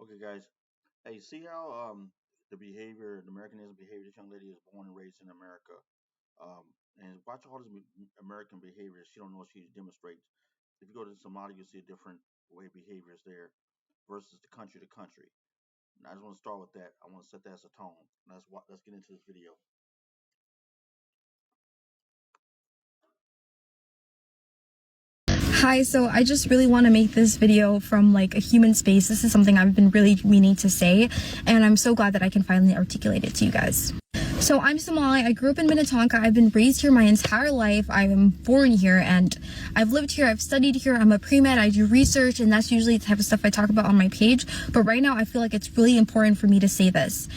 Okay, guys. Hey, see how the behavior, the Americanism behavior. This young lady is born and raised in America, and watch all this American behavior. She don't know what she demonstrates. If you go to Somalia, you see a different way behaviors there versus the country to country. And I just want to start with that. I want to set that as a tone. Let's get into this video. Hi, so I just really want to make this video from like a human space. This is something I've been really meaning to say, and I'm so glad that I can finally articulate it to you guys. So I'm Somali. I grew up in Minnetonka. I've been raised here my entire life. I am born here and I've lived here. I've studied here. I'm a pre-med. I do research, and that's usually the type of stuff I talk about on my page. But right now I feel like it's really important for me to say this.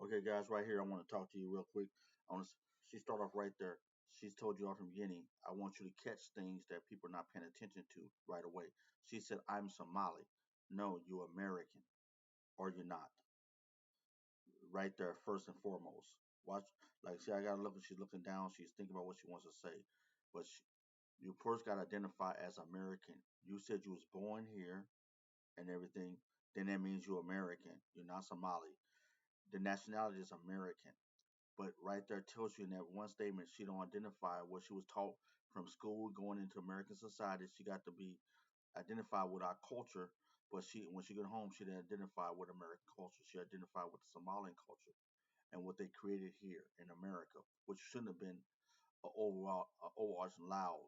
Okay, guys, right here, I want to talk to you real quick. I want to. She start off right there. She's told you all from the beginning. I want you to catch things that people are not paying attention to right away. She said, "I'm Somali." No, you're American, or you're not. Right there, first and foremost. Watch, like, see, I gotta look. She's looking down. She's thinking about what she wants to say, but you first gotta identify as American. You said you was born here and everything. Then that means you're American. You're not Somali. The nationality is American. But right there tells you in that one statement she don't identify what she was taught from school going into American society. She got to be identified with our culture, but she when she got home she didn't identify with American culture. She identified with the Somalian culture and what they created here in America, which shouldn't have been overarching loud.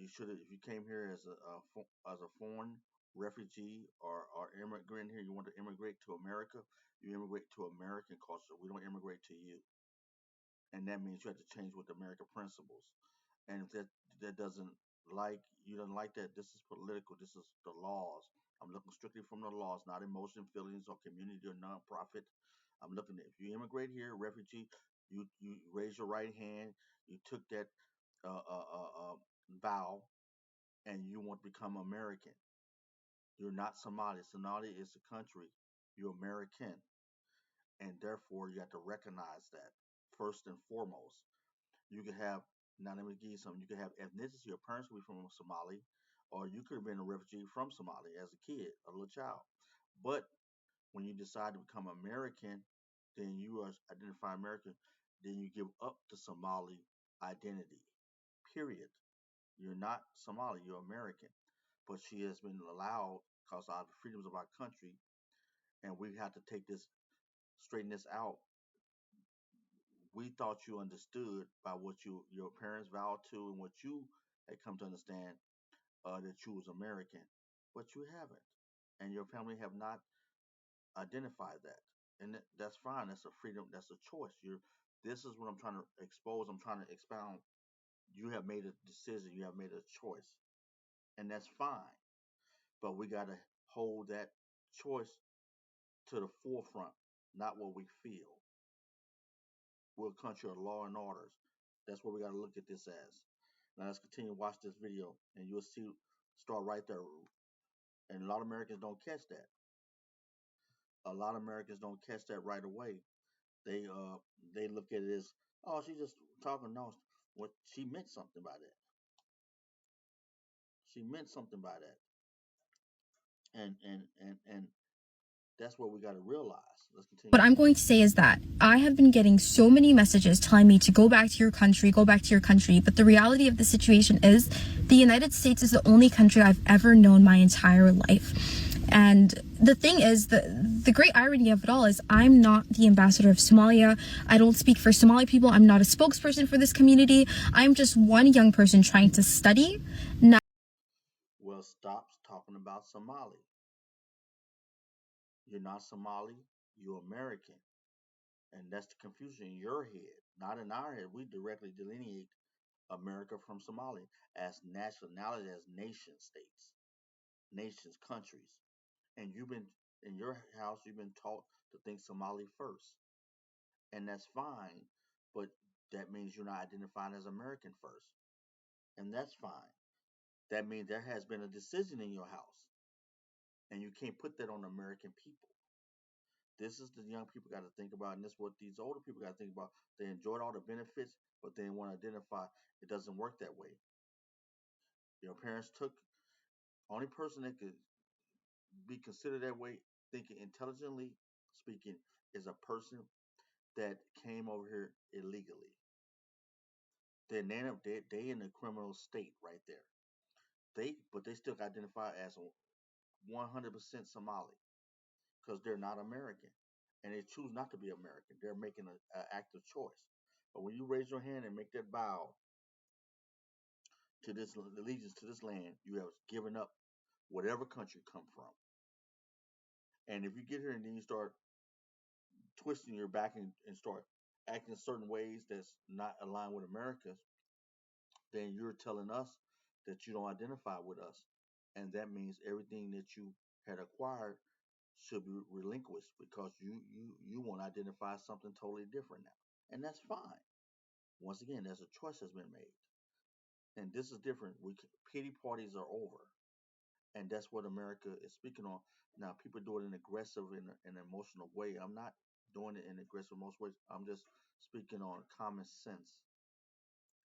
You should have if you came here as a foreign refugee or immigrant here. You want to immigrate to America. You immigrate to American culture. We don't immigrate to you, and that means you have to change with American principles. And if that doesn't you don't like that, this is political. This is the laws. I'm looking strictly from the laws, not emotion, feelings, or community or nonprofit. I'm looking at if you immigrate here, refugee, you raise your right hand, you took that uh, uh, uh, uh, vow, and you want to become American. You're not Somali. Somali is a country. You're American, and therefore you have to recognize that first and foremost. You could have now let me give you something. You could have ethnicity. Your parents could be from Somali, or you could have been a refugee from Somalia as a kid, a little child. But when you decide to become American, then you are identify American. Then you give up the Somali identity. Period. You're not Somali. You're American. But she has been allowed because of the freedoms of our country, and we have to take this straighten this out. We thought you understood by what your parents vowed to and what you had come to understand that you was American, but you haven't, and your family have not identified that, and that's fine. That's a freedom. That's a choice. You're. This is what I'm trying to expose. I'm trying to expound. You have made a decision. You have made a choice, and that's fine. But we got to hold that choice to the forefront, not what we feel. We're a country of law and orders. That's what we got to look at this as. Now let's continue to watch this video, and you'll see start right there. And a lot of Americans don't catch that. A lot of Americans don't catch that right away. They uh they look at it as, oh, she's just talking. No, what she meant something by that. She meant something by that, and that's what we got to realize. Let's What continue. I'm going to say is that I have been getting so many messages telling me to go back to your country, go back to your country. But the reality of the situation is the United States is the only country I've ever known my entire life. And the thing is, the great irony of it all is I'm not the ambassador of Somalia. I don't speak for Somali people. I'm not a spokesperson for this community. I'm just one young person trying to study. Well, stop talking about Somali. You're not Somali. You're American, and that's the confusion in your head, not in our head. We directly delineate America from Somalia as nationality, as nation states, nations, countries. And you've been in your house, you've been taught to think Somali first, and that's fine. But that means you're not identifying as American first, and that's fine. That means there has been a decision in your house, and you can't put that on American people. This is the young people got to think about, and this is what these older people got to think about. They enjoyed all the benefits, but they want to identify. It doesn't work that way. Your parents took only person that could be considered that way, thinking intelligently speaking, is a person that came over here illegally. They in the criminal state right there. But they still identify as 100% Somali because they're not American, and they choose not to be American. They're making an active choice. But when you raise your hand and make that vow to this allegiance to this land, you have given up whatever country you come from. And if you get here and then you start twisting your back and start acting certain ways that's not aligned with America's, then you're telling us that you don't identify with us. And that means everything that you had acquired should be relinquished because you want to identify something totally different now. And that's fine. Once again, there's a choice that's been made. And this is different. Pity parties are over. And that's what America is speaking on. Now, people do it in aggressive and an emotional way. I'm not doing it in aggressive most ways. I'm just speaking on common sense.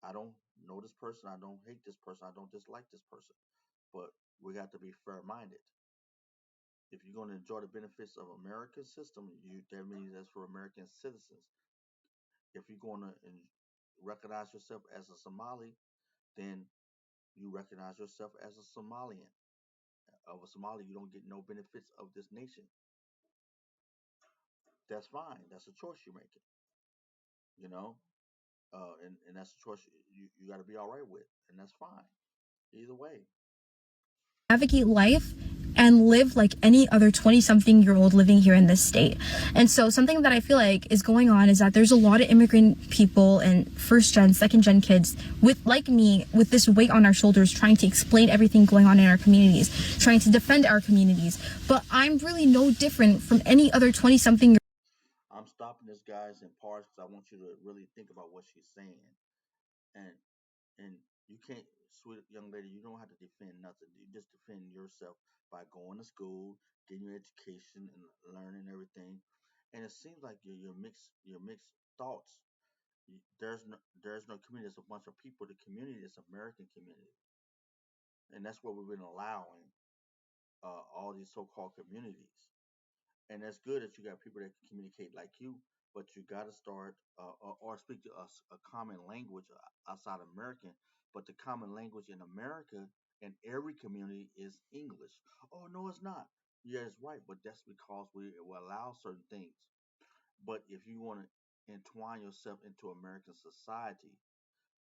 I don't know this person. I don't hate this person. I don't dislike this person. But we got to be fair minded. If you're going to enjoy the benefits of American system, that means that's for American citizens. If you're going to recognize yourself as a Somali, then you recognize yourself as a Somalian. Of a Somali, you don't get no benefits of this nation. That's fine. That's a choice you're making. You know, and that's a choice you got to be all right with, and that's fine. Either way. Navigate life and live like any other 20 something year old living here in this state. And so something that I feel like is going on is that there's a lot of immigrant people and first gen, second gen kids with like me with this weight on our shoulders trying to explain everything going on in our communities, trying to defend our communities. But I'm really no different from any other 20 something. I'm stopping this guys in parts because I want you to really think about what she's saying. And and you can't, sweet young lady, you don't have to defend nothing. You just defend yourself by going to school, getting your education, and learning everything. And it seems like your mixed thoughts. There's no community. There's a bunch of people. The community is American community, and that's what we've been allowing all these so-called communities. And that's good that you got people that can communicate like you, but you got to start or speak to us a common language outside American. But the common language in America in every community is English. Oh no, it's not. Yeah, it's right, but that's because we will allow certain things. But if you want to entwine yourself into American society,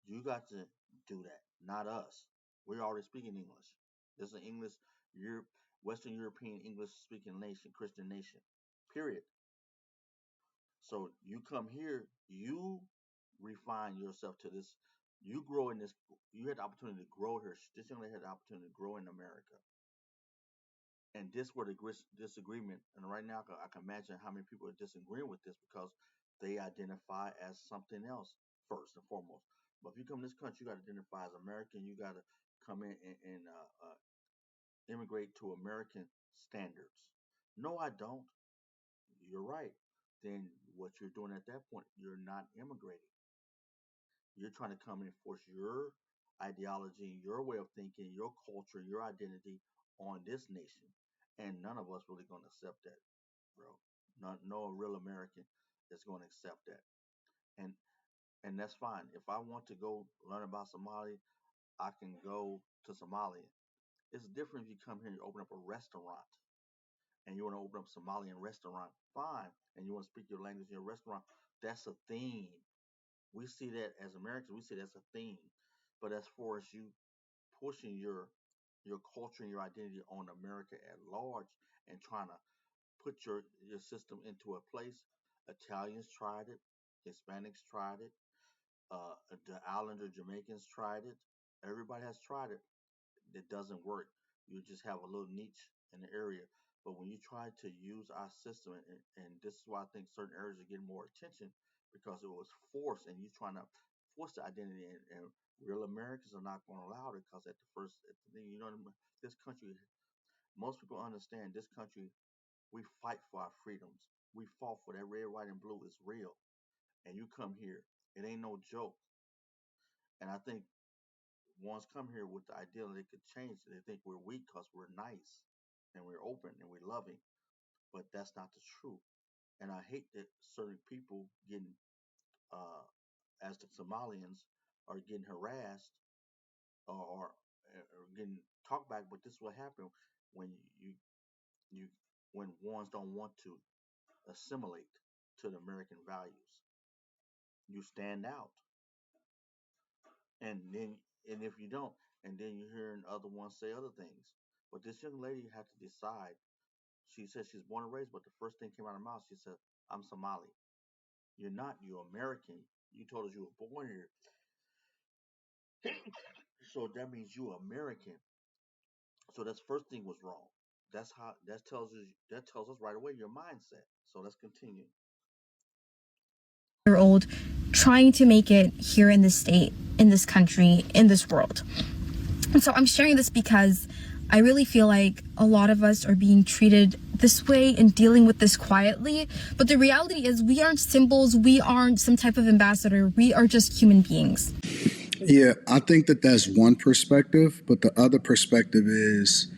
you got to do that, not us. We're already speaking English. This is an English, Europe, Western European English speaking nation, Christian nation. Period. So you come here, you refine yourself to this. You grow in this. You had the opportunity to grow here. This young lady had the opportunity to grow in America, and this were the disagreement. And right now, I can imagine how many people are disagreeing with this because they identify as something else first and foremost. But if you come to this country, you got to identify as American. You got to come in and immigrate to American standards. No, I don't. You're right. Then what you're doing at that point, you're not immigrating. You're trying to come and enforce your ideology, your way of thinking, your culture, your identity on this nation. And none of us really going to accept that, bro. No real American is going to accept that. And and that's fine. If I want to go learn about Somali, I can go to Somalia. It's different if you come here and you open up a restaurant and you want to open up a Somalian restaurant, fine. And you want to speak your language in your restaurant, that's a thing. We see that as Americans, we see that's a thing. But as far as you pushing your culture and your identity on America at large and trying to put your system into a place, Italians tried it, Hispanics tried it, the Islander Jamaicans tried it. Everybody has tried it. It doesn't work. You just have a little niche in the area. But when you try to use our system, and this is why I think certain areas are getting more attention because it was forced, and you trying to force the identity, and real Americans are not going to allow it because at the thing, you know, this country, most people understand this country, we fight for our freedoms. We fought for that red, white, and blue is real. And you come here, it ain't no joke. And I think ones come here with the idea that they could change. They think we're weak because we're nice. and we're open and we're loving, but that's not the truth. And I hate that certain people getting, uh, as the Somalians, are getting harassed, or getting talked back. But this is what happened when you when ones don't want to assimilate to the American values. You stand out, and then and if you don't, and then you're hearing other ones say other things. But this young lady had to decide. She said she's born and raised, but the first thing came out of her mouth, she said, "I'm Somali." You're not. You're American. You told us you were born here, so that means you're American. So that's first thing was wrong. That's how that tells us right away your mindset. So let's continue. Year old trying to make it here in this state, in this country, in this world. And so I'm sharing this because I really feel like a lot of us are being treated this way and dealing with this quietly. But the reality is, we aren't symbols, we aren't some type of ambassador, we are just human beings. Yeah, I think that that's one perspective, but the other perspective is,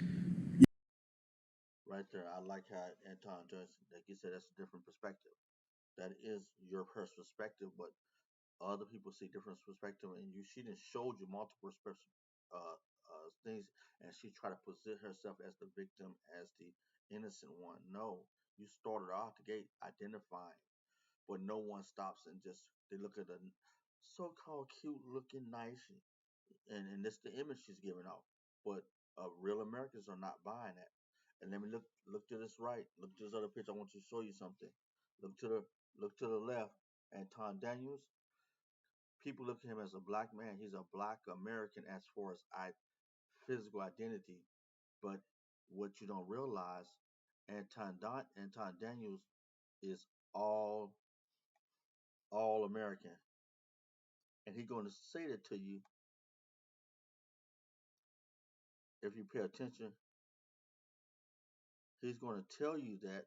Right there, I like how Anton just, like you said, that's a different perspective. That is your perspective, but other people see different perspective, and she didn't showed you multiple things, and she tried to position herself as the victim, as the innocent one. No, you started out the gate identifying, but no one stops and just they look at the so-called cute looking nice, and that's the image she's giving off. But real Americans are not buying that. And let me look to this right, look to this other picture. I want you to show you something. Look to the look to the left. Anton Daniels. People look at him as a black man. He's a black American as far as physical identity. But what you don't realize, Anton Daniels is all all American, and he's going to say that to you if you pay attention. He's going to tell you that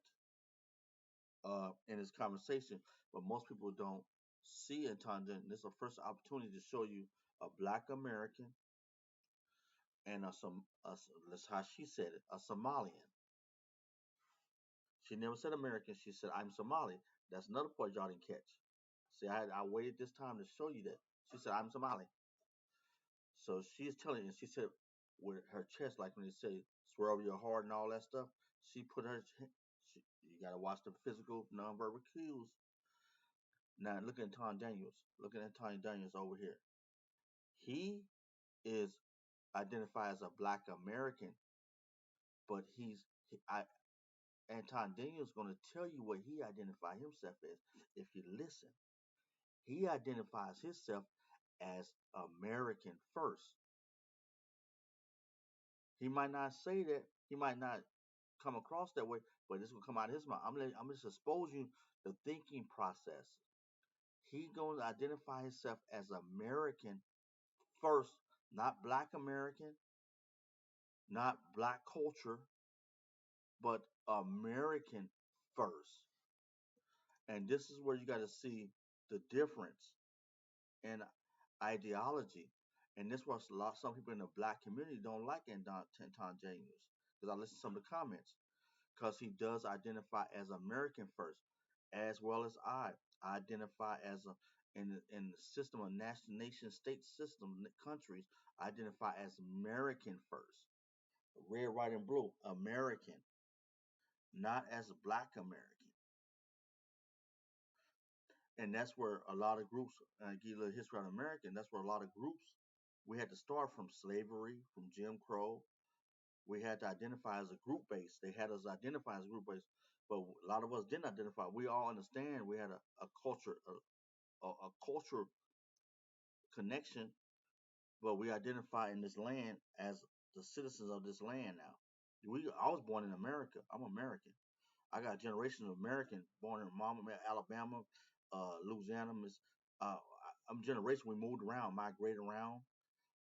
in his conversation, but most people don't see Anton Daniels. This is the first opportunity to show you a black American and that's how she said it, a Somalian. She never said American. She said I'm Somali. That's another part y'all didn't catch. See, I waited this time to show you that. She said I'm Somali. So she's telling you. She said with her chest, like when they say swear over your heart and all that stuff. She put her. You gotta watch the physical nonverbal cues. Now look at Tom Daniels. Look at Tom Daniels over here. He is identified as a black American, but Anton Daniels going to tell you what he identified himself as. If you listen, he identifies himself as American first. He might not say that. He might not come across that way, but it's gonna come out of his mouth. I'm just exposing you the thinking process. He going to identify himself as American first, not Black American, not Black culture, but American first. And this is where you got to see the difference in ideology. And this was some people in the black community don't like Anton James because I listened to some of the comments because he does identify as American first, as well as I identify as a in the system of nation state system countries. I identify as American first, red, white, and blue, American, not as a black American. And that's where a lot of groups, give you a little history on America, and that's where a lot of groups, we had to start from slavery, from Jim Crow. We had to identify as a group base. They had us identify as a group base, but a lot of us didn't identify. We all understand we had a culture, a culture connection, but we identify in this land as the citizens of this land now. I was born in America. I'm American. I got generations of American born in Mama, Alabama, Louisiana. I'm generation. We moved around, migrated around.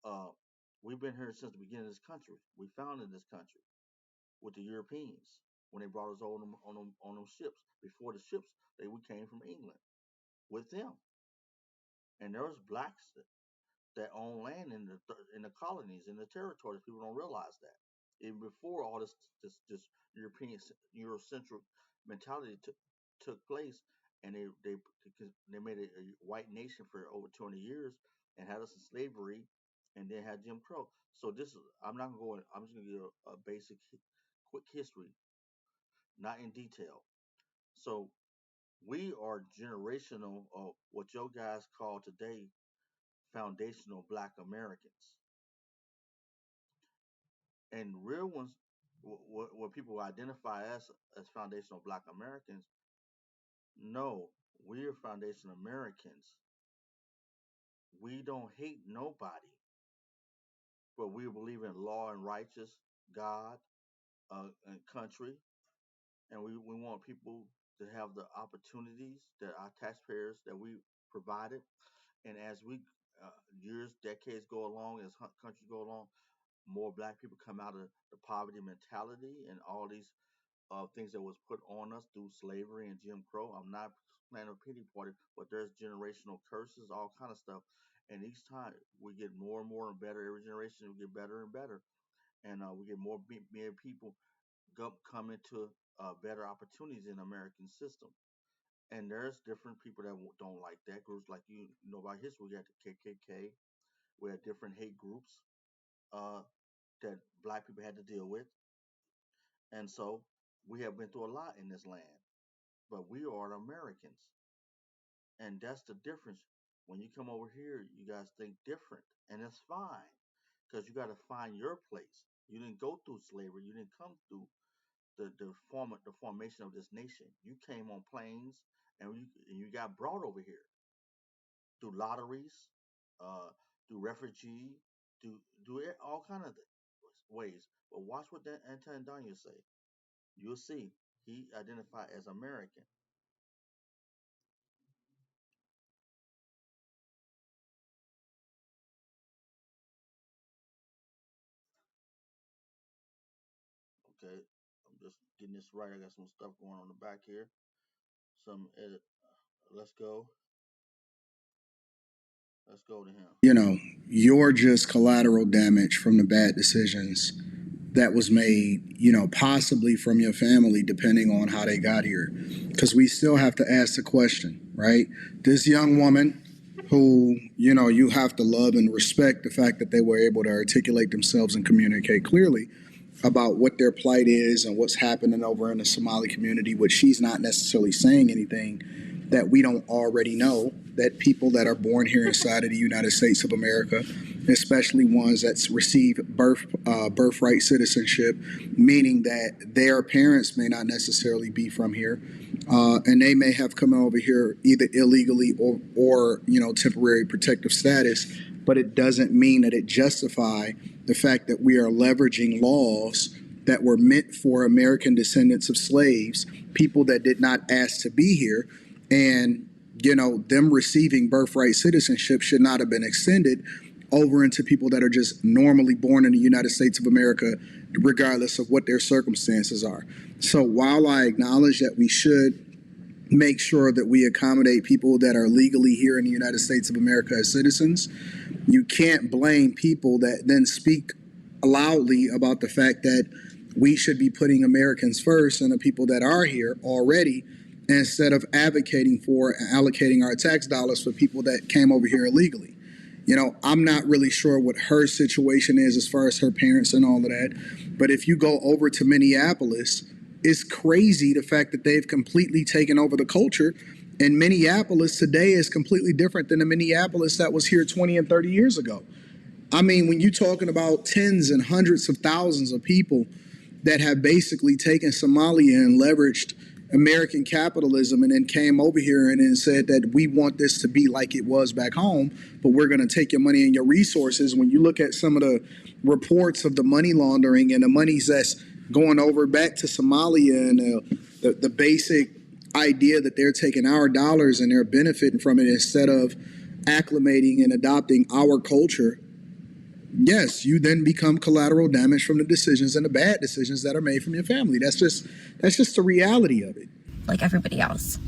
Uh, we've been here since the beginning of this country. We founded this country with the Europeans when they brought us on them ships. Before the ships, we came from England with them, and there was blacks that own land in the colonies in the territories. People don't realize that. even before all this European Eurocentric mentality took place, and they made a white nation for over 200 years and had us in slavery, and then had Jim Crow. So this is I'm not gonna go in. I'm just gonna give a basic, quick history, not in detail. So we are generational, what your guys call today foundational Black Americans, and real ones, what people identify as foundational Black Americans. No, we are foundational Americans. We don't hate nobody, but we believe in law and righteous, God, and country, and we want people to have the opportunities that our taxpayers that we provided. And as we years, decades go along, as countries go along, more Black people come out of the poverty mentality and all these things that was put on us through slavery and Jim Crow. I'm not playing a pity party, but there's generational curses, all kind of stuff. And each time we get more and more and better. Every generation we get better and better, and we get more people come into better opportunities in the American system. And there's different people that don't like that. Groups like you know about history. We got the KKK. We had different hate groups uh, that Black people had to deal with, and so we have been through a lot in this land. But we are Americans, and that's the difference. When you come over here, you guys think different, and it's fine because you got to find your place. You didn't go through slavery. You didn't come through the formation of this nation. You came on planes, and you got brought over here through lotteries, uh, through refugee, do all kind of ways. But watch what that Anton Daniel say. You'll see he identified as American. Okay, I'm just getting this right. I got some stuff going on the back here. Some edit. Let's go. Let's go to him. You're just collateral damage from the bad decisions that was made, possibly from your family, depending on how they got here. Because we still have to ask the question, right? This young woman who, you have to love and respect the fact that they were able to articulate themselves and communicate clearly about what their plight is and what's happening over in the Somali community, which she's not necessarily saying anything that we don't already know, that people that are born here inside of the United States of America, especially ones that receive birthright citizenship, meaning that their parents may not necessarily be from here, and they may have come over here either illegally or temporary protective status, but it doesn't mean that it justify the fact that we are leveraging laws that were meant for American descendants of slaves, people that did not ask to be here, and them receiving birthright citizenship should not have been extended over into people that are just normally born in the United States of America, regardless of what their circumstances are. So while I acknowledge that we should make sure that we accommodate people that are legally here in the United States of America as citizens, you can't blame people that then speak loudly about the fact that we should be putting Americans first and the people that are here already, instead of advocating for and allocating our tax dollars for people that came over here illegally. I'm not really sure what her situation is as far as her parents and all of that. But if you go over to Minneapolis, it's crazy the fact that they've completely taken over the culture. And Minneapolis today is completely different than the Minneapolis that was here 20 and 30 years ago. I mean, when you're talking about tens and hundreds of thousands of people that have basically taken Somalia and leveraged American capitalism and then came over here and then said that we want this to be like it was back home, but we're going to take your money and your resources. When you look at some of the reports of the money laundering and the monies that's going over back to Somalia and the basic idea that they're taking our dollars and they're benefiting from it instead of acclimating and adopting our culture, yes, you then become collateral damage from the decisions and the bad decisions that are made from your family. That's just the reality of it. Like everybody else.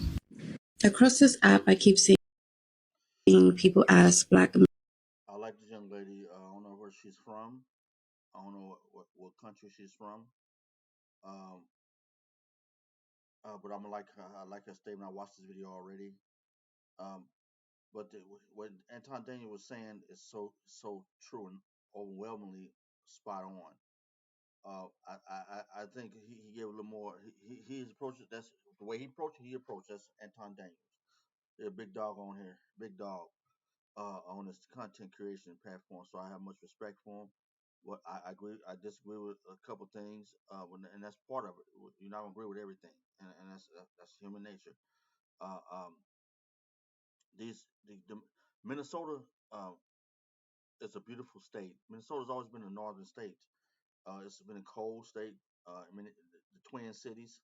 Across this app, I keep seeing people ask Black I like this young lady. I don't know where she's from, I don't know what country she's from. Um, but I like her statement. I watched this video already. Um, but what Anton Daniel was saying is so true and overwhelmingly spot on. I think he gave a little more. He's approached it. That's the way he approached it. He approached that's Anton Daniels. There's a big dog on here, big dog on this content creation platform. So I have much respect for him. What I agree, I disagree with a couple things, and that's part of it. You're not gonna agree with everything, and that's human nature. Uh, um, the Minnesota uh, is a beautiful state. Minnesota's always been a northern state. It's been a cold state. The Twin Cities,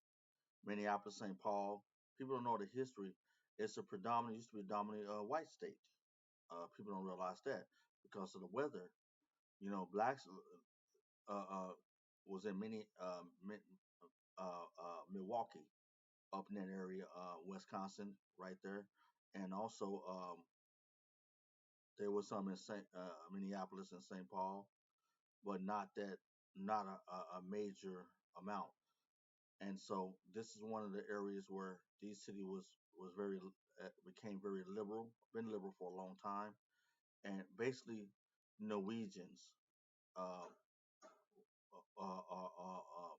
Minneapolis, St. Paul. People don't know the history. It's a predominant used to be a dominant white state. People don't realize that because of the weather. You know, blacks was in Milwaukee, up in that area, Wisconsin, right there, and also there was some in Minneapolis and St. Paul, but not a major amount. And so this is one of the areas where D City was very became very liberal, been liberal for a long time, and basically Norwegians, uh, uh, uh, uh, uh,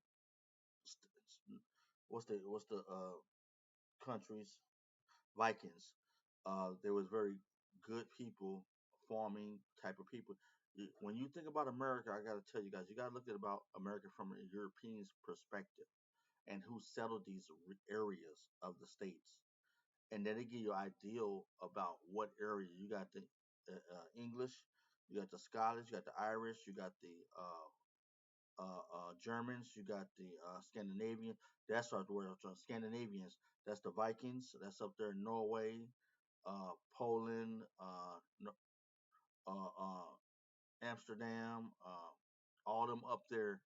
what's the countries Vikings. They was very good people, farming type of people. When you think about America, I got to tell you guys, you got to look at about America from a European's perspective and who settled these areas of the states, and then they give you an ideal about what area you got the English, you got the Scottish, you got the Irish, you got the Germans, you got the Scandinavian. That's what the word Scandinavians. That's the Vikings. That's up there in Norway, Poland, Amsterdam, all them up there.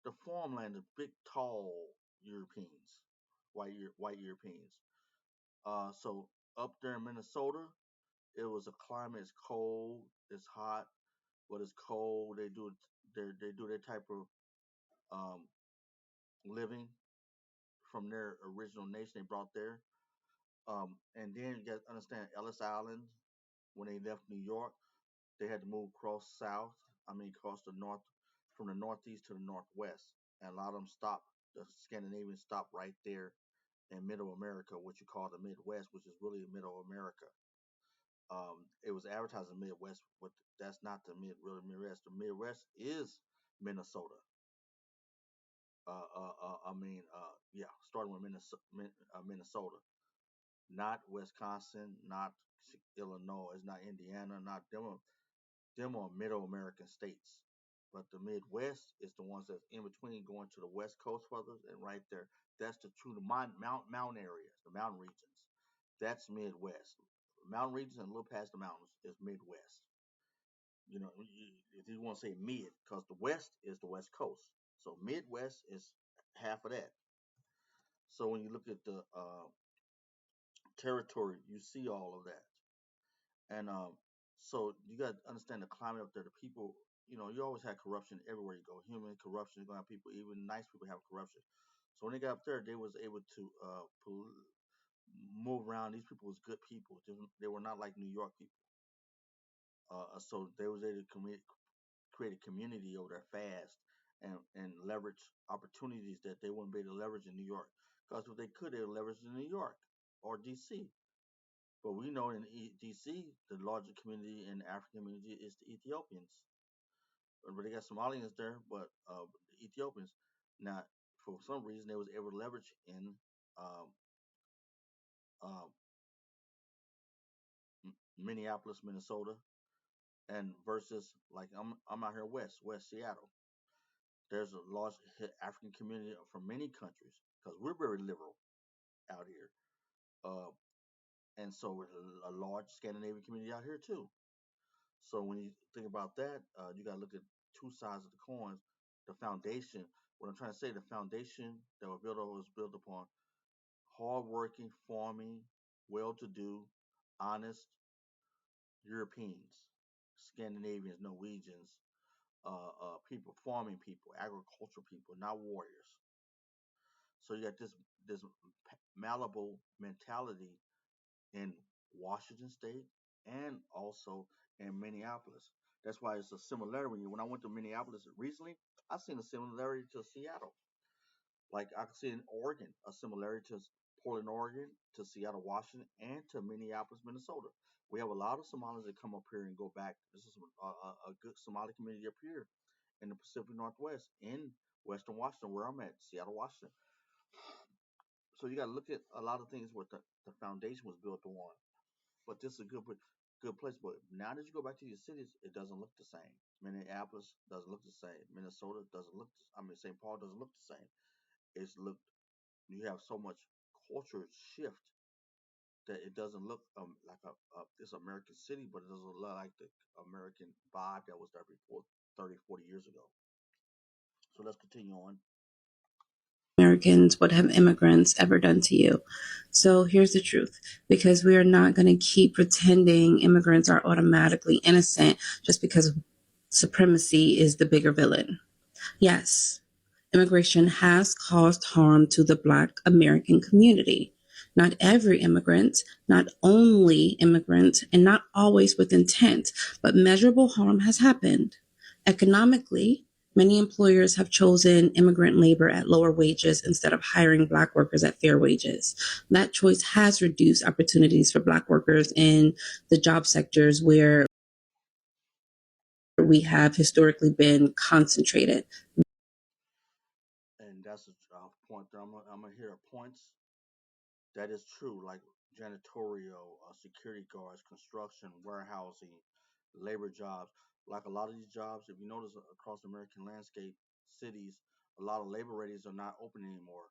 The farmland, the big, tall Europeans, white Europeans. So up there in Minnesota, it was a climate. It's cold. It's hot, but it's cold. They do their type of um, living from their original nation they brought there. And then you got to understand Ellis Island when they left New York, they had to move across south. I mean, across the north, from the northeast to the northwest, and a lot of them stopped. The Scandinavians stopped right there in Middle America, what you call the Midwest, which is really Middle America. It was advertised as Midwest, but that's not the really Midwest. The Midwest is Minnesota. Yeah, starting with Minnesota, not Wisconsin, not Illinois, it's not Indiana, not them. Them are Middle American states. But the Midwest is the ones that's in between going to the West Coast further and right there. That's the true the mountain areas, the mountain regions. That's Midwest. Mountain regions and a little past the mountains is Midwest. You know, if you want to say mid, because the West is the West Coast. So Midwest is half of that. So when you look at the territory, you see all of that. And so you got to understand the climate up there. The people, you always have corruption everywhere you go. Human corruption, you're gonna have people, even nice people have corruption. So when they got up there, they was able to move around. These people was good people. They were not like New York people. So they was able to create a community over there fast and leverage opportunities that they wouldn't be able to leverage in New York. Because if they could, they would leverage in New York or D.C. But we know in D.C., the larger community in the African community is the Ethiopians. But they got Somalians there, but the Ethiopians. Now, for some reason, they was able to leverage in um, um, Minneapolis, Minnesota, and versus like I'm out here West Seattle. There's a large African community from many countries because we're very liberal out here, and so a large Scandinavian community out here too. So when you think about that, you got to look at two sides of the coin. The foundation. What I'm trying to say, the foundation that was built upon hardworking, farming, well-to-do, honest Europeans, Scandinavians, Norwegians, people, farming people, agricultural people, not warriors. So you got this malleable mentality in Washington State and also in Minneapolis. That's why it's a similarity. When I went to Minneapolis recently, I seen a similarity to Seattle. Like I can see in Oregon a similarity to Portland, Oregon, to Seattle, Washington, and to Minneapolis, Minnesota. We have a lot of Somalis that come up here and go back. This is a good Somali community up here in the Pacific Northwest, in Western Washington, where I'm at, Seattle, Washington. So you got to look at a lot of things where the foundation was built on. But this is a good place. But now that you go back to these cities, it doesn't look the same. Minneapolis doesn't look the same. Minnesota doesn't look. I mean, St. Paul doesn't look the same. It's look. You have so much culture shift that it doesn't look like this American city, but it doesn't look like the American vibe that was there before 30, 40 years ago. So let's continue on. Americans, what have immigrants ever done to you? So here's the truth, because we are not going to keep pretending immigrants are automatically innocent just because supremacy is the bigger villain. Yes, immigration has caused harm to the Black American community. Not every immigrant, not only immigrant, and not always with intent, but measurable harm has happened. Economically, many employers have chosen immigrant labor at lower wages instead of hiring Black workers at fair wages. That choice has reduced opportunities for Black workers in the job sectors where we have historically been concentrated. And that's a point that I'm gonna hear points. That is true, like janitorial, security guards, construction, warehousing, labor jobs. Like a lot of these jobs, if you notice across the American landscape, cities, a lot of labor radios are not open anymore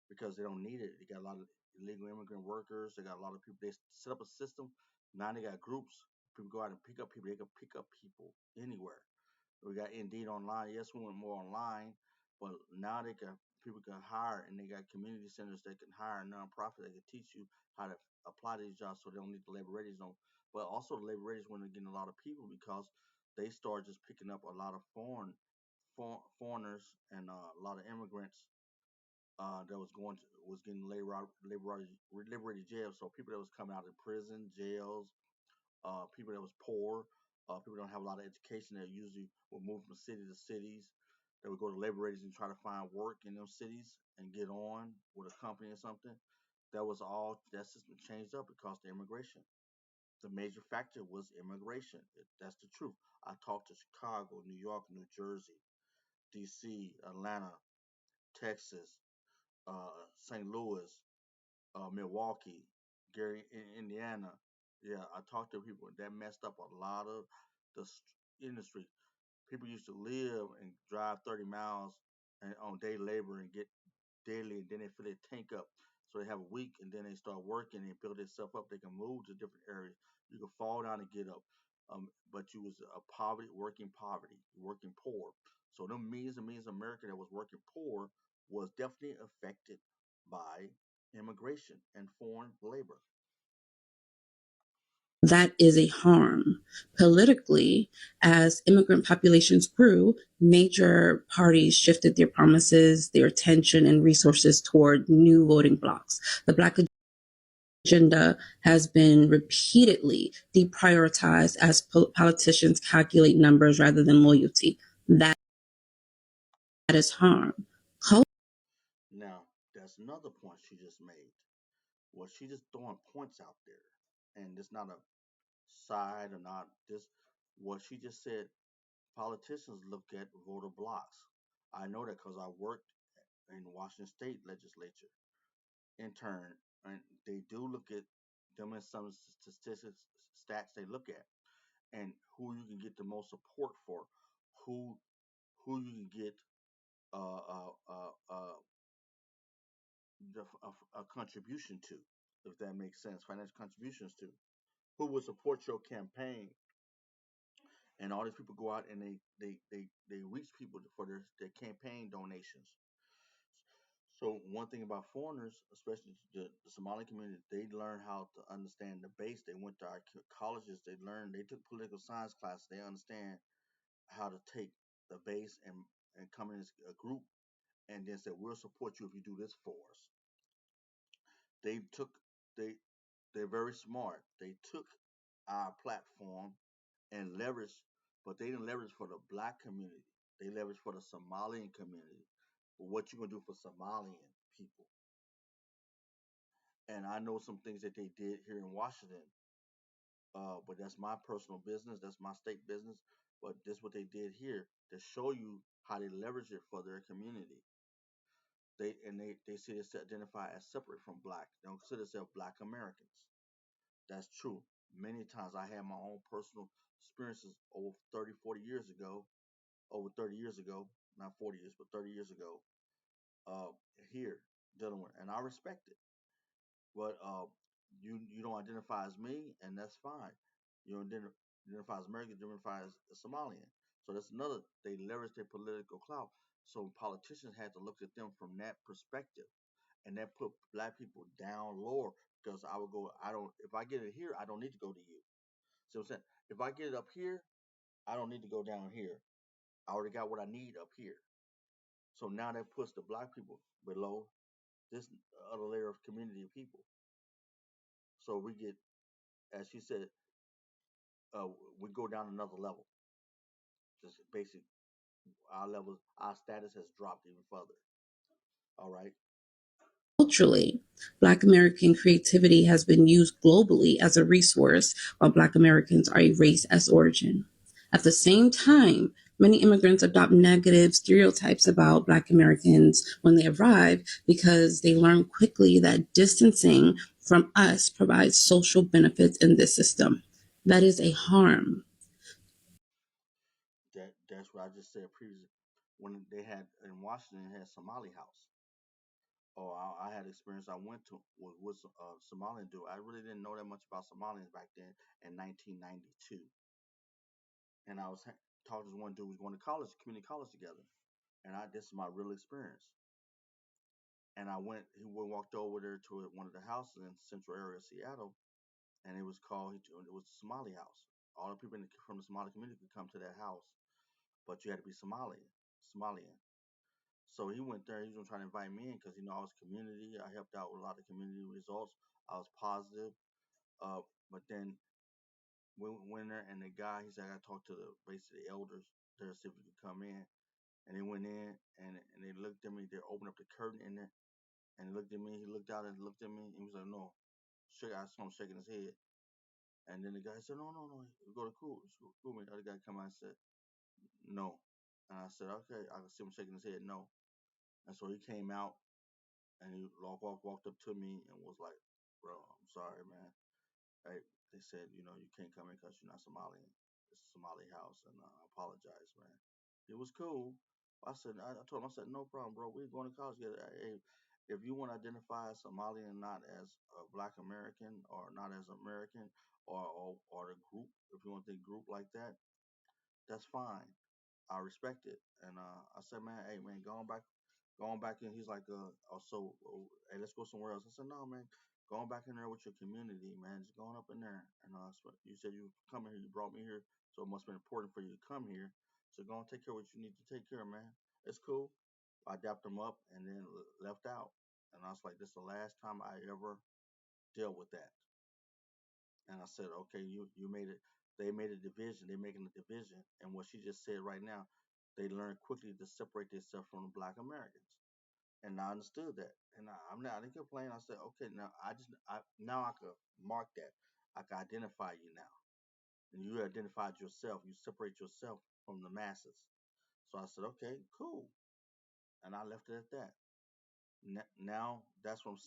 because they don't need it. They got a lot of illegal immigrant workers. They got a lot of people. They set up a system. Now they got groups. People go out and pick up people. They can pick up people anywhere. We got Indeed online. Yes, we went more online, but now they can people can hire, and they got community centers that can hire nonprofit that can teach you how to apply to these jobs, so they don't need the labor radios on. But also the labor radios when they're getting a lot of people because they start just picking up a lot of foreigners and a lot of immigrants that was getting liberated jails. So people that was coming out of prison, jails, people that was poor, people that don't have a lot of education that usually will move from city to cities. They would go to labor agencies and try to find work in those cities and get on with a company or something. That system changed up because of immigration. The major factor was immigration. That's the truth. I talked to Chicago, New York, New Jersey, D.C., Atlanta, Texas, St. Louis, Milwaukee, Gary, Indiana. Yeah, I talked to people that messed up a lot of the industry. People used to live and drive 30 miles and on day labor and get daily, and then they fill their tank up. So they have a week, and then they start working and build themselves up. They can move to different areas. You can fall down and get up. But you was a poverty, working poor. So them millions and millions of America that was working poor was definitely affected by immigration and foreign labor. That is a harm. Politically, as immigrant populations grew, major parties shifted their promises, their attention, and resources toward new voting blocs. The Black agenda has been repeatedly deprioritized as politicians calculate numbers rather than loyalty. That is harm. Now, that's another point she just made. Well, she just throwing points out there, and it's not a side or not this. What she just said, politicians look at voter blocks. I know that because I worked in Washington State legislature intern, and they do look at them as some statistics stats they look at, and who you can get the most support for, who who you can get uh, uh, uh, uh, a contribution to, if that makes sense, financial contributions to, who will support your campaign. And all these people go out and they reach people for their campaign donations. So one thing about foreigners, especially the Somali community, they learn how to understand the base. They went to our colleges. They took political science classes. They understand how to take the base and come in as a group and then said, we'll support you if you do this for us. They took they they're very smart. They took our platform and leveraged, but they didn't leverage for the black community. They leveraged for the Somalian community. But what you gonna do for Somalian people? And I know some things that they did here in Washington, but that's my personal business. That's my state business. But this is what they did here to show you how they leverage it for their community. They see they identify as separate from black. They don't consider themselves black Americans. That's true. Many times I had my own personal experiences over 30, 40 years ago, over 30 years ago, not 40 years, but 30 years ago, uh, here dealing with, and I respect it. But you don't identify as me, and that's fine. You don't identify as American, you identify as a Somalian. So that's another. They leverage their political clout. So politicians had to look at them from that perspective, and that put black people down lower because I would go. I don't. If I get it here, I don't need to go to you. See what I'm saying? If I get it up here, I don't need to go down here. I already got what I need up here. So now that puts the black people below this other layer of community of people. So we get, as she said, uh, we go down another level. Just basic, our level, our status has dropped even further. All right. Culturally, Black American creativity has been used globally as a resource, while Black Americans are erased as origin. At the same time, many immigrants adopt negative stereotypes about Black Americans when they arrive because they learn quickly that distancing from us provides social benefits in this system. That is a harm. That's what I just said previously. When they had in Washington, they had Somali House. Oh, I had experience. I went to was Somalian dude. I really didn't know that much about Somalians back then in 1992. And I was talking to one dude who was going to college, community college together. And this is my real experience. And I went. He walked over there to one of the houses in central area of Seattle, and it was called. It was the Somali House. All the people from the Somali community could come to that house, but you had to be Somalian. So he went there. He was trying to invite me in because I was community. I helped out with a lot of community results. I was positive. But then we went there, and the guy, he said, I got to talk to basically the elders there, see if we could come in. And they went in, and they looked at me. They opened up the curtain in there, and he looked at me. He looked out and looked at me. And he was like, no. I saw him shaking his head. And then the guy said, no, no, no. Go to cool. Cool me. The other guy come out and said, no. And I said, okay. I could see him shaking his head, no. And so he came out, and he walked up to me and was like, bro, I'm sorry, man. Hey, they said, you can't come in because you're not Somalian. It's a Somali house, and I apologize, man. It was cool. I told him, I said, no problem, bro. We're going to college together. Hey, if you want to identify as Somalian, not as a Black American or not as American or the group, if you want to think group like that, that's fine. I respect it. And I said, man, hey, man, going back in. He's like, hey, let's go somewhere else. I said, no, man, going back in there with your community, man, just going up in there. And you said you come here, you brought me here, so it must have been important for you to come here. So go and take care of what you need to take care of, man. It's cool. I dapped him up and then left out. And I was like, this is the last time I ever dealt with that. And I said, okay, you made it. They made a division. They're making a division. And what she just said right now, they learned quickly to separate themselves from the Black Americans. And I understood that. And I didn't complain. I said, okay, now I could mark that. I can identify you now. And you identified yourself. You separate yourself from the masses. So I said, okay, cool. And I left it at that. Now that's what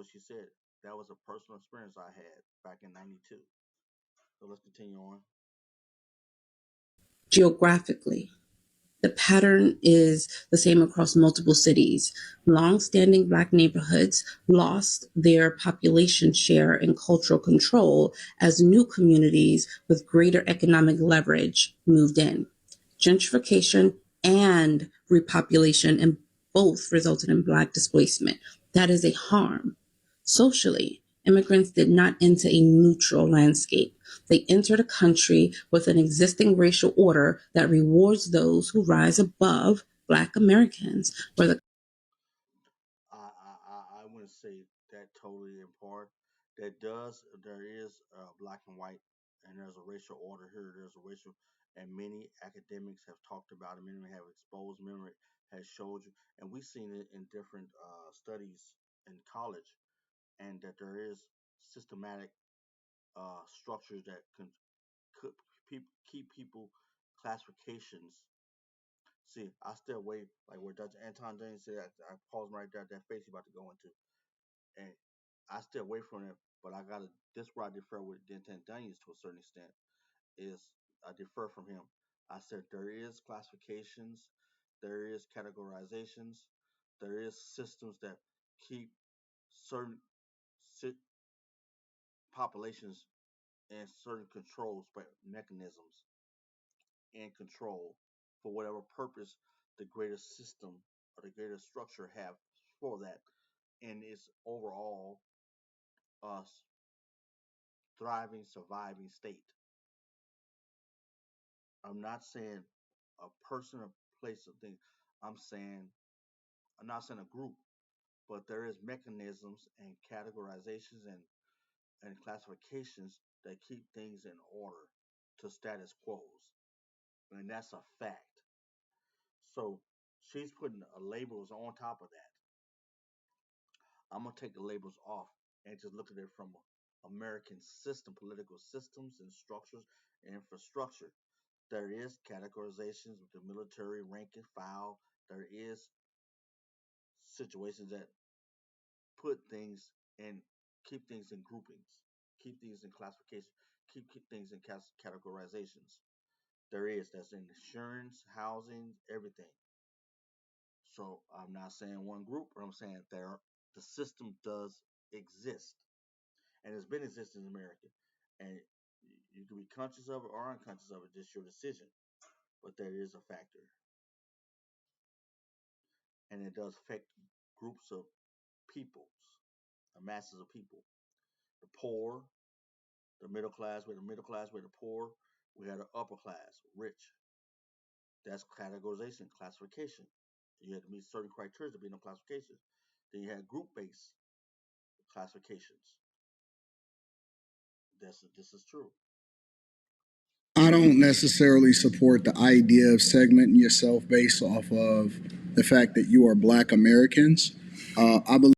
she said. That was a personal experience I had back in '92. So let's continue on. Geographically, the pattern is the same across multiple cities. Long-standing Black neighborhoods lost their population share and cultural control as new communities with greater economic leverage moved in. Gentrification and repopulation in both resulted in Black displacement. That is a harm. Socially, Immigrants did not enter a neutral landscape. They entered a country with an existing racial order that rewards those who rise above Black Americans, where the I wouldn't say that totally in part. There is black and white, and there's a racial order here. There's a racial, and many academics have talked about it. Many have exposed. Many has showed you, and we've seen it in different studies in college, and that there is systematic structures that can could keep people classifications. See, I stay away, like where Dr. Anton James said, I pause right there, that face you about to go into. And I stay away from it, but I gotta, this where I defer with Denton Daniels to a certain extent, is I defer from him. I said there is classifications, there is categorizations, there is systems that keep certain populations and certain controls, but mechanisms in control for whatever purpose the greater system or the greater structure have for that in its overall uh, thriving, surviving state. I'm not saying a person, a place, a thing. I'm saying I'm not saying a group, but there is mechanisms and categorizations and classifications that keep things in order to status quos, and that's a fact. So she's putting labels on top of that. I'm gonna take the labels off and just look at it from American system, political systems and structures and infrastructure. There is categorizations with the military rank and file. There is situations that put things and keep things in groupings, keep things in classification, keep things in categorizations. There is that's in insurance, housing, everything. So I'm not saying one group, but I'm saying there the system does exist and it's been existing in America. And you can be conscious of it or unconscious of it, just your decision. But there is a factor, and it does affect groups of peoples, masses of people. The poor, the middle class, we're the middle class, we're the poor. We had an upper class, rich. That's categorization, classification. You had to meet certain criteria to be in the classifications. Then you had group-based classifications. This is true. I don't necessarily support the idea of segmenting yourself based off of the fact that you are Black Americans. I believe.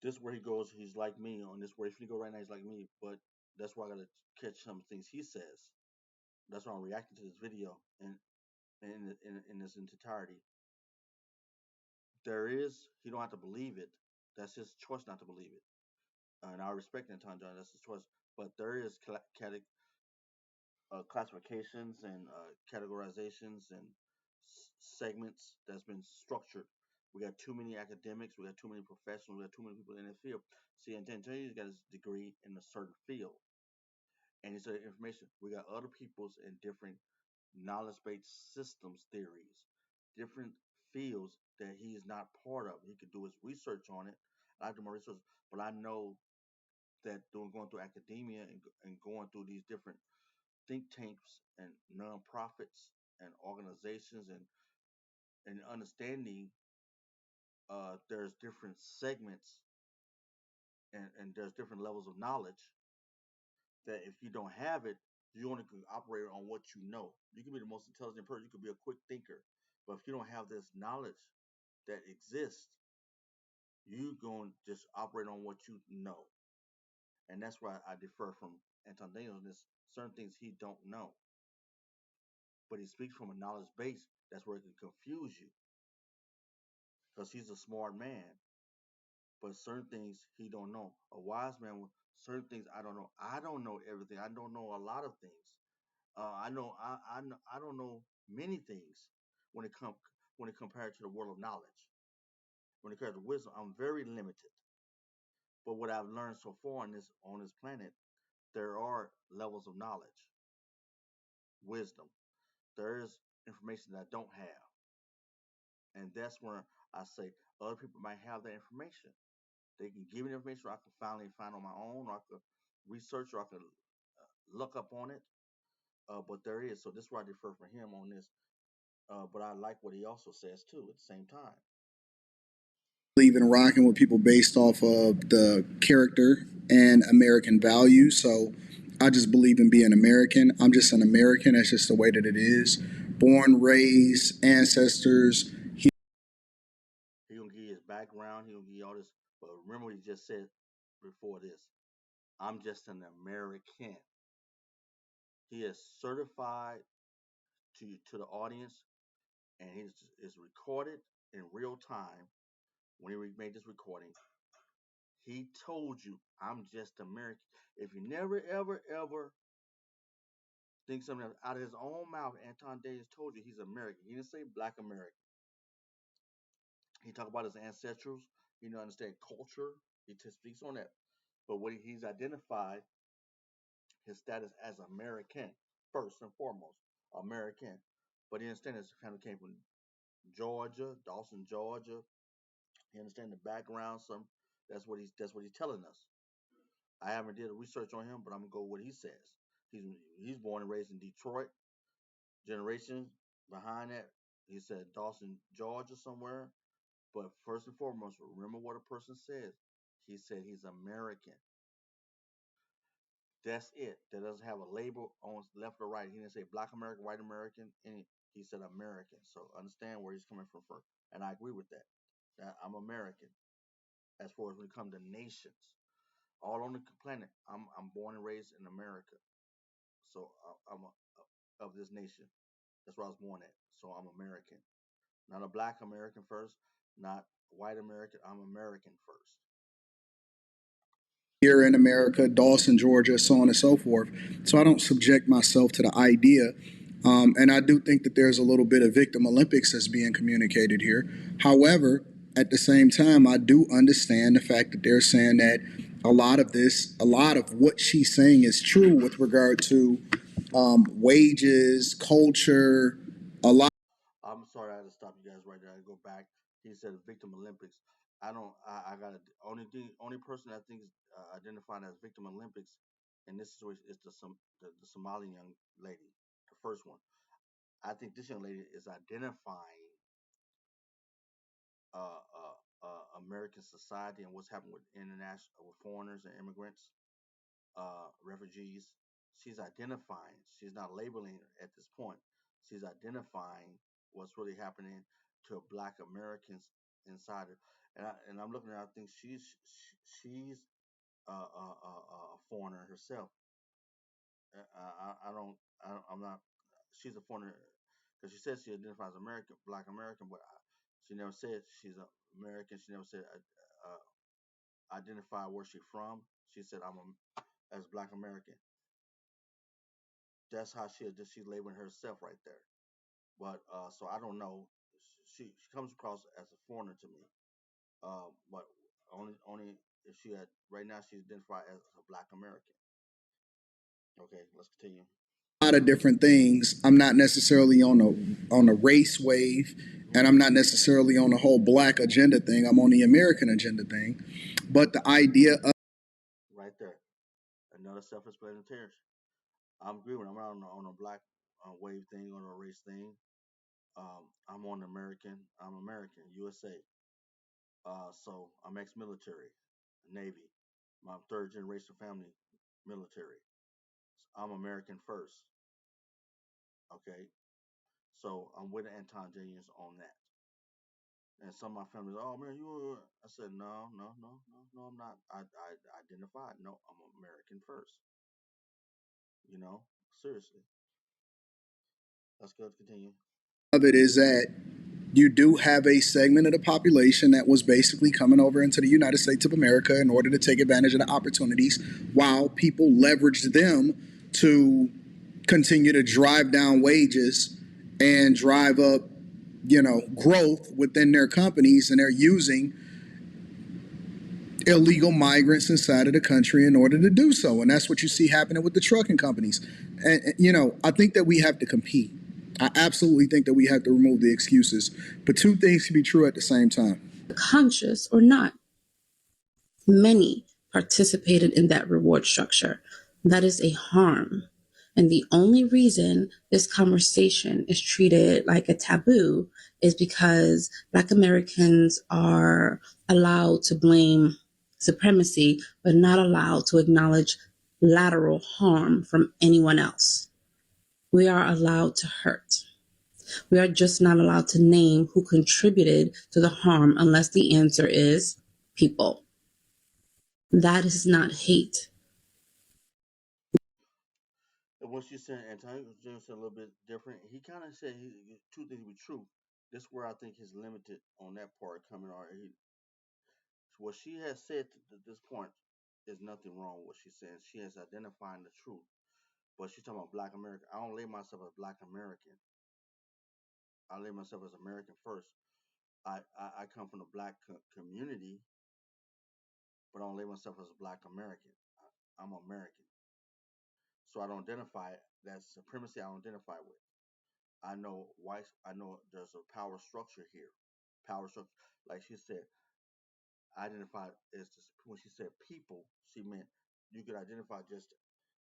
This where he goes. He's like me on this. Where if you go right now, he's like me. But that's why I gotta catch some things he says. That's why I'm reacting to this video and in its entirety. There is he don't have to believe it. That's his choice not to believe it, and I respect Anton John. That's his choice. But there is classifications and categorizations and segments that's been structured. We got too many academics. We got too many professionals. We got too many people in the field. See, Anton John got his degree in a certain field, and he said information. We got other people's in different knowledge-based systems theories, different fields that he is not part of. He could do his research on it. I do my research, but I know that doing going through academia and going through these different think tanks and nonprofits and organizations and understanding there's different segments and there's different levels of knowledge that if you don't have it, you only can operate on what you know. You can be the most intelligent person, you could be a quick thinker, but if you don't have this knowledge that exists, you going to just operate on what you know. And that's why I defer from Anton Daniels on this certain things he don't know. But he speaks from a knowledge base that's where it can confuse you because he's a smart man. But certain things he don't know. A wise man, certain things I don't know. I don't know everything. I don't know a lot of things. I don't know many things when it comes when it compared to the world of knowledge. When it comes to wisdom, I'm very limited. But what I've learned so far on this planet, there are levels of knowledge, wisdom. There is information that I don't have, and that's where I say other people might have that information. They can give me the information, or I can finally find on my own, or I can research, or I can look up on it. But there is, so this is where I defer from him on this. But I like what he also says too at the same time. Believe in rocking with people based off of the character and American values. So I just believe in being American. I'm just an American. That's just the way that it is. Born, raised, ancestors. He gonna give you his background. He gonna give you all this. But remember what he just said before this. I'm just an American. He is certified to the audience, and it's recorded in real time. When he made this recording, he told you, "I'm just American." If you never, ever, ever think something out of his own mouth, Anton Davis told you he's American. He didn't say Black American. He talked about his ancestrals. He didn't understand culture. He just speaks on that. But what he's identified his status as American first and foremost, American. But he understand his family came from Georgia, Dawson, Georgia. He understand the background. Some that's what he's telling us. I haven't did a research on him, but I'm gonna go with what he says. He's born and raised in Detroit. Generations behind that, he said Dawson, Georgia, somewhere. But first and foremost, remember what a person says. He said he's American. That's it. That doesn't have a label on left or right. He didn't say Black American, White American, any. He said American. So understand where he's coming from first, and I agree with that. That I'm American. As far as when it comes to nations, all on the planet, I'm born and raised in America. So of this nation. That's where I was born at. So I'm American. Not a Black American first, not white American. I'm American first. Here in America, Dawson, Georgia, so on and so forth. So I don't subject myself to the idea. And I do think that there's a little bit of victim Olympics that's being communicated here. However, at the same time, I do understand the fact that they're saying that a lot of what she's saying is true with regard to wages, culture, a lot. I'm sorry I had to stop you guys right there. I go back. He said Victim Olympics. I don't. I got to only person I think is identified as Victim Olympics in this situation is the Somali young lady, the first one. I think this young lady is identifying American society and what's happening with international with foreigners and immigrants, refugees. She's identifying. She's not labeling at this point. She's identifying what's really happening to Black Americans inside her. And I'm looking at her. I think she's a foreigner herself. I'm not. She's a foreigner because she says she identifies American, Black American, but she never said she's American. She never said identify where she's from. She said as Black American. That's how she's labeling herself right there. But so I don't know. She comes across as a foreigner to me. But only if she had right now she's identified as a Black American. Okay, let's continue. Lot of different things. I'm not necessarily on a race wave, and I'm not necessarily on the whole black agenda thing. I'm on the American agenda thing. But the idea of Right there, another self-explanatory. I'm agreeing. I'm not on a Black wave thing or a race thing. I'm on American. I'm American, USA. So I'm ex-military, Navy. My third generation family, military. I'm American first. Okay, so I'm with Anton James on that. And some of my family, oh man, you. I said no, no, no, no, no. I'm not. I identified. No, I'm American first. Seriously. Let's go continue. it is that you do have a segment of the population that was basically coming over into the United States of America in order to take advantage of the opportunities while people leveraged them to continue to drive down wages and drive up, growth within their companies, and they're using illegal migrants inside of the country in order to do so. And that's what you see happening with the trucking companies. And I think that we have to compete. I absolutely think that we have to remove the excuses. But two things can be true at the same time. Conscious or not. Many participated in that reward structure. That is a harm. And the only reason this conversation is treated like a taboo is because Black Americans are allowed to blame supremacy, but not allowed to acknowledge lateral harm from anyone else. We are allowed to hurt. We are just not allowed to name who contributed to the harm unless the answer is people. That is not hate. And what she said, Antonio James said a little bit different. He kind of said two things were true. This is where I think he's limited on that part coming on. What she has said to this point is nothing wrong with what she's saying. She has identified the truth. But she's talking about Black American. I don't label myself as Black American. I label myself as American first. I come from the Black community, but I don't label myself as a Black American. I'm American. So I don't identify that supremacy. I don't identify with. I know whites. I know there's a power structure here. Power structure, like she said, identify as this, when she said people, she meant you could identify just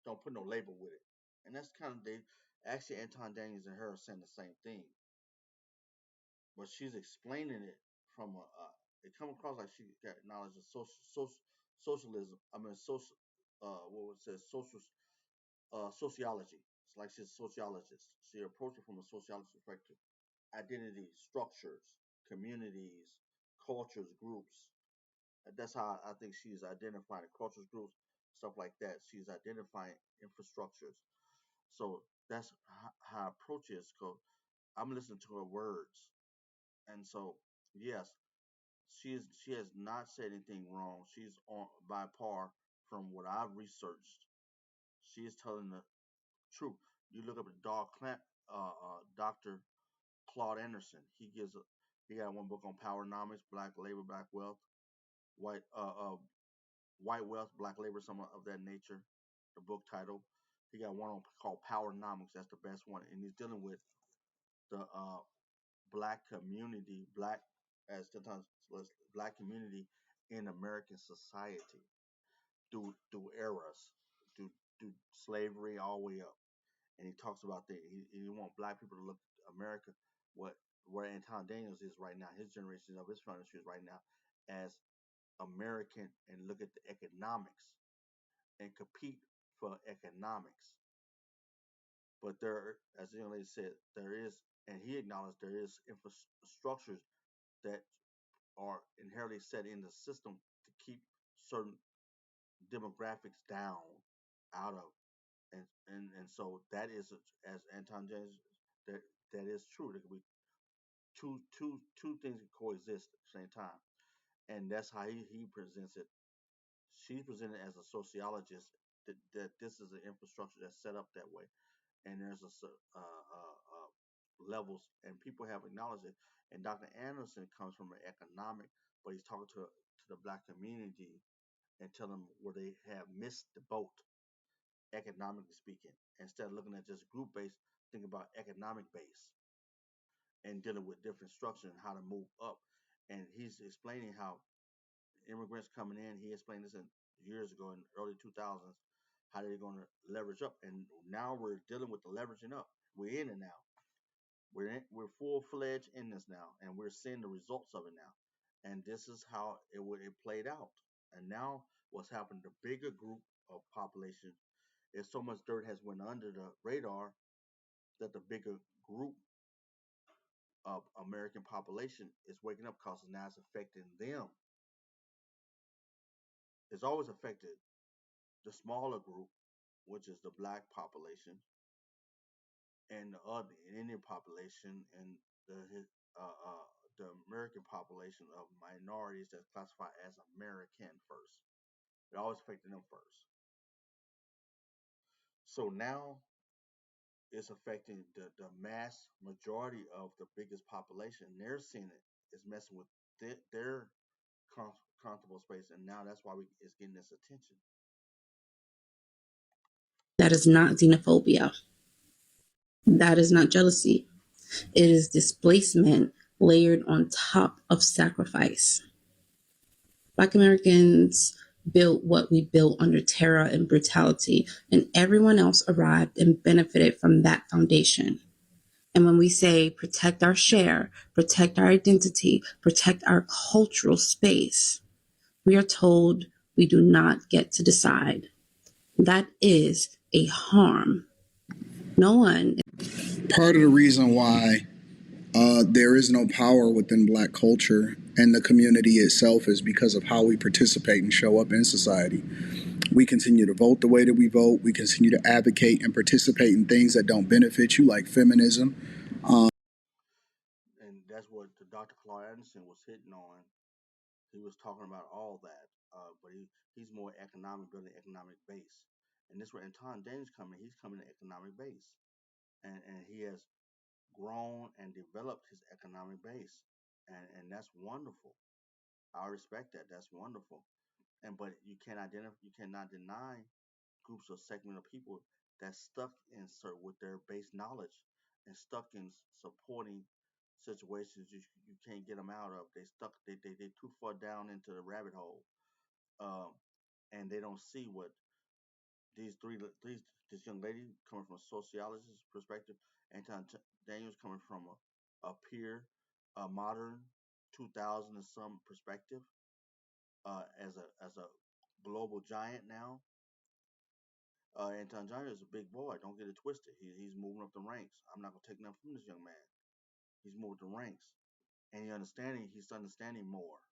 don't put no label with it. And that's kind of they actually Anton Daniels and her are saying the same thing, but she's explaining it from a. It come across like she got knowledge of socialism. I mean, social. What would say social sociology. It's like she's a sociologist. She approached it from a sociologist perspective. Identity, structures, communities, cultures, groups. That's how I think she's identifying cultures, groups, stuff like that. She's identifying infrastructures. So that's how I approach it. Because I'm listening to her words, and so yes, she has not said anything wrong. She's on by par from what I've researched. She is telling the truth. You look up at Dr. Claude Anderson. He got one book on powernomics, black labor, black wealth, white white wealth, black labor, some of that nature. The book title. He got one on called Powernomics. That's the best one, and he's dealing with the black community, black as sometimes black community in American society through eras, through slavery all the way up. And he talks about that he want black people to look at America what where Anton Daniels is right now, his generation of his furniture is right now as American and look at the economics and compete for economics. But there, as the young lady said, there is, and he acknowledged there is infrastructures that are inherently set in the system to keep certain demographics down out of, and so that is as Anton James that that is true. There could be two things can coexist at the same time, and that's how he presents it. She presented as a sociologist that this is an infrastructure that's set up that way, and there's levels, and people have acknowledged it. And Dr. Anderson comes from an economic, but he's talking to the black community and telling them where they have missed the boat, economically speaking. Instead of looking at just group based, think about economic base and dealing with different structures and how to move up. And he's explaining how immigrants coming in. He explained this in years ago in the early 2000s, how they're going to leverage up. And now we're dealing with the leveraging up. We're in it now. We're full fledged in this now, and we're seeing the results of it now. And this is how it played out. And now what's happened? The bigger group of population is so much dirt has went under the radar that the bigger group of American population is waking up because now it's affecting them. It's always affected the smaller group, which is the black population, and the other Indian population, and the American population of minorities that's classified as American first. It always affected them first. So now it's affecting the mass majority of the biggest population. They're seeing it. It's messing with their comfortable space, and now that's why it's getting this attention. That is not xenophobia. That is not jealousy. It is displacement layered on top of sacrifice. Black Americans built what we built under terror and brutality, and everyone else arrived and benefited from that foundation. And when we say protect our share, protect our identity, protect our cultural space, we are told we do not get to decide. That is a harm. No one. Part of the reason why there is no power within black culture and the community itself is because of how we participate and show up in society. We continue to vote the way that we vote. We continue to advocate and participate in things that don't benefit you, like feminism. And that's what the Dr. Clark Anderson was hitting on. He was talking about all that, but he's more economic, building economic base. And this where Anton Daniels coming. He's coming to economic base, and he has grown and developed his economic base, and that's wonderful. I respect that. That's wonderful. And but you cannot deny groups or segment of people that's stuck in with their base knowledge and stuck in supporting situations you can't get them out of. They stuck. They too far down into the rabbit hole, um, and they don't see what these this young lady coming from a sociologist's perspective, Anton Daniels coming from a peer, a modern 2000 and some perspective, as a global giant now. Anton Daniels is a big boy. Don't get it twisted. He's moving up the ranks. I'm not gonna take nothing from this young man. He's moving the ranks, and he's understanding more.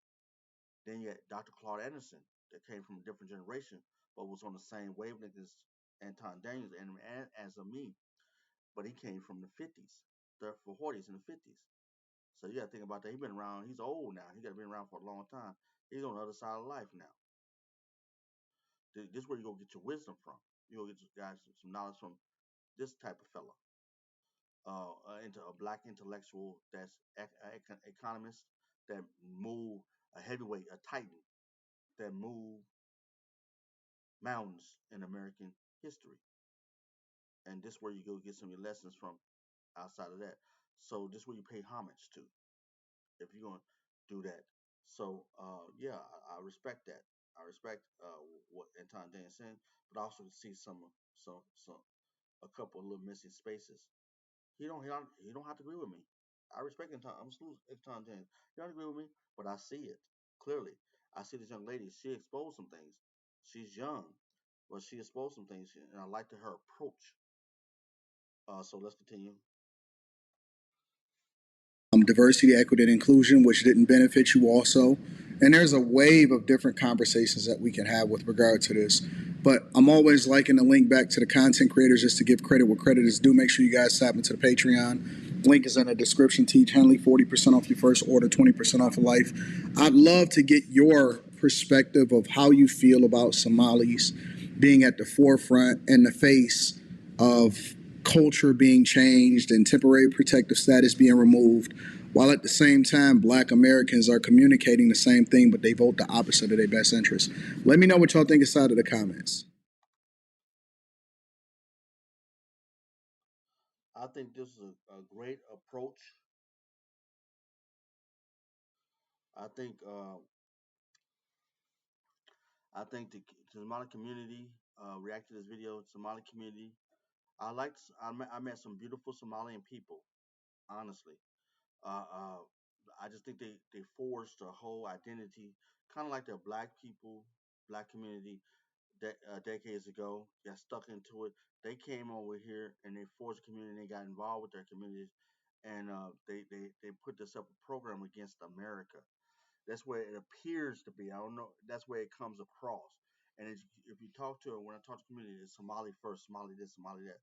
Then you had Dr. Claude Anderson that came from a different generation, but was on the same wavelength as Anton Daniels and as a me, but he came from the 50s, the 40s and the 50s. So you got to think about that. He's been around. He's old now. He got to be around for a long time. He's on the other side of life now. This is where you go get your wisdom from. You go get your guys some knowledge from this type of fella, into a black intellectual that's economist that move a heavyweight, a titan that move mountains in American history. And this is where you go get some of your lessons from outside of that. So this is where you pay homage to if you're gonna do that. So yeah, I respect that. I respect what Anton Dan is saying, but I also see some a couple of little missing spaces. He don't have to agree with me. I respect Anton. I'm still Anton Dan. He don't agree with me, but I see it clearly. I see this young lady. She exposed some things. She's young, but she exposed some things, and I liked her approach. So let's continue. Diversity, equity, and inclusion, which didn't benefit you also. And there's a wave of different conversations that we can have with regard to this. But I'm always liking to link back to the content creators just to give credit where credit is due. Make sure you guys tap into the Patreon. Link is in the description. Teach Henley 40% off your first order, 20% off of life. I'd love to get your perspective of how you feel about Somalis being at the forefront and the face of culture being changed and temporary protective status being removed, while at the same time, black Americans are communicating the same thing, but they vote the opposite of their best interest. Let me know what y'all think inside of the comments. I think this is a great approach. I think uh, the Somali community reacted to this video. Somali community. I met some beautiful Somalian people. Honestly, uh, uh, I just think they forged a whole identity, kind of like the black people, black community decades ago. Got stuck into it. They came over here and they forged a community. And they got involved with their communities, and they put this up a program against America. That's where it appears to be. I don't know. That's where it comes across. And if you talk to when I talk to community, it's Somali first, Somali this, Somali that,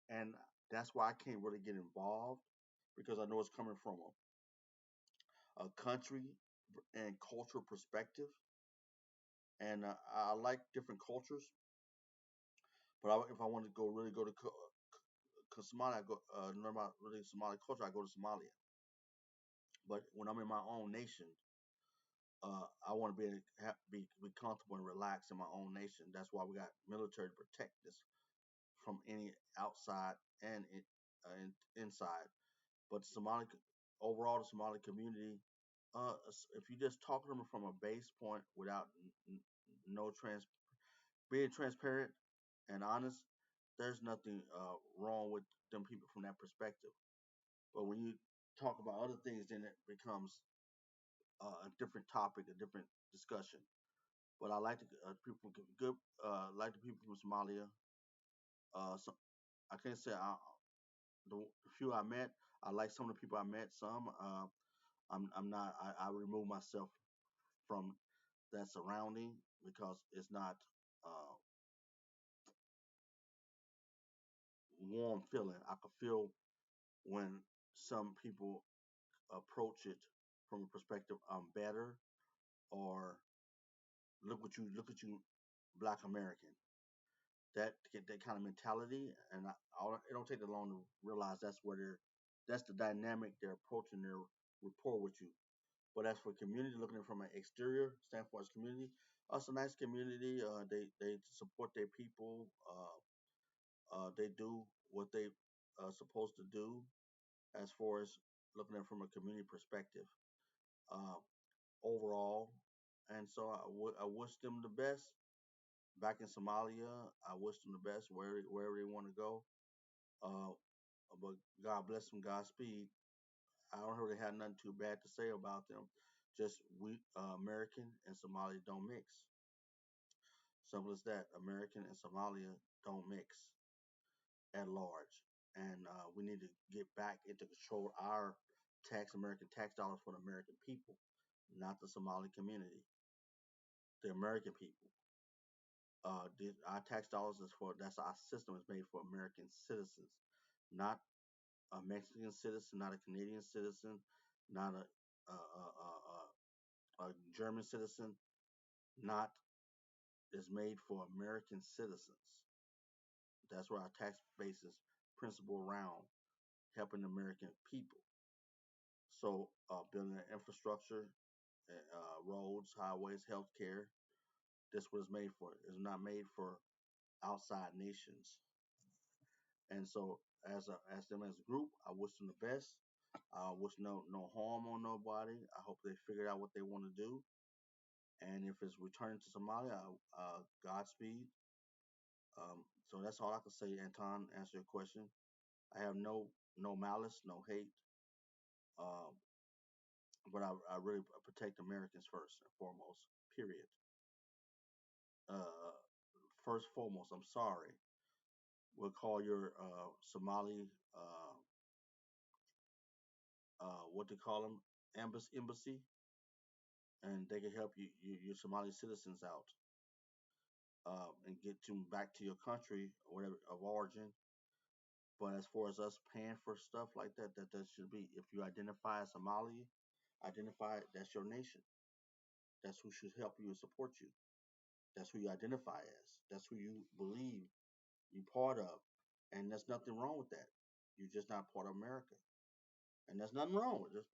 and that's why I can't really get involved because I know it's coming from a country and cultural perspective, and I like different cultures. But if I want to really go to Somali, I go learn about really Somali culture. I go to Somalia. But when I'm in my own nation, I want to be comfortable and relaxed in my own nation. That's why we got military to protect us from any outside and inside. But Somali overall, the Somali community if you just talk to them from a base point without no being transparent and honest, there's nothing wrong with them people from that perspective. But when you talk about other things, then it becomes a different topic, a different discussion. But I like the people good, like the people from Somalia. So I can't say the few I met. I like some of the people I met. Some I'm not. I remove myself from that surrounding because it's not uh, warm feeling. I could feel when some people approach it from a perspective I'm better or look at you, Black American. That kind of mentality, and it don't take that long to realize that's the dynamic they're approaching their rapport with you. But as for community, looking at it from an exterior standpoint, as community, us a nice community. They support their people. They do what they supposed to do as far as looking at it from a community perspective uh, overall. And so I wish them the best back in Somalia. I wish them the best wherever they want to go. Uh, but God bless them, Godspeed. I don't really have nothing too bad to say about them. Just we American and Somali don't mix. Simple as that. American and Somalia don't mix at large, and we need to get back into control of our American tax dollars for the American people, not the Somali community, the American people. Our tax dollars is for that's our system is made for American citizens, not a Mexican citizen, not a Canadian citizen, not a German citizen, not is made for American citizens. That's where our tax base is principal around helping the American people. So building an infrastructure, roads, highways, healthcare. This was made for. It's not made for outside nations. And so as them as a group, I wish them the best. I wish no harm on nobody. I hope they figure out what they want to do. And if it's returning to Somalia, Godspeed. So that's all I can say, Anton. Answer your question. I have no malice, no hate. Um, but I really protect Americans first and foremost. Period. Uh, First foremost, I'm sorry. We'll call your Somali what they call them embassy, and they can help your Somali citizens out and get them back to your country or whatever of origin. But as far as us paying for stuff like that, that should be. If you identify as Somali, identify that's your nation. That's who should help you and support you. That's who you identify as. That's who you believe you're part of. And there's nothing wrong with that. You're just not part of America. And there's nothing wrong with it.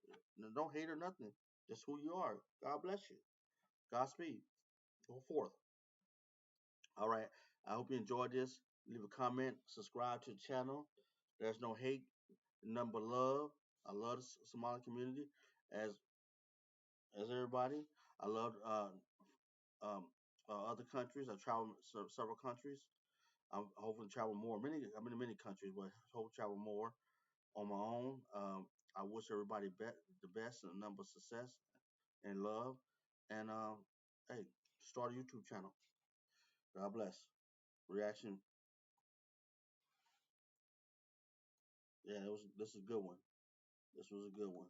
Just don't hate or nothing. Just who you are. God bless you. Godspeed. Go forth. All right. I hope you enjoyed this. Leave a comment. Subscribe to the channel. There's no hate, none but love. I love the Somali community as as everybody. I love um, other countries. I travel several countries. I'm hoping to travel more. I've been to many countries, but hope to travel more on my own. I wish everybody the best and a number of success and love. And hey, start a YouTube channel. God bless. Reaction. Yeah, this is a good one. This was a good one.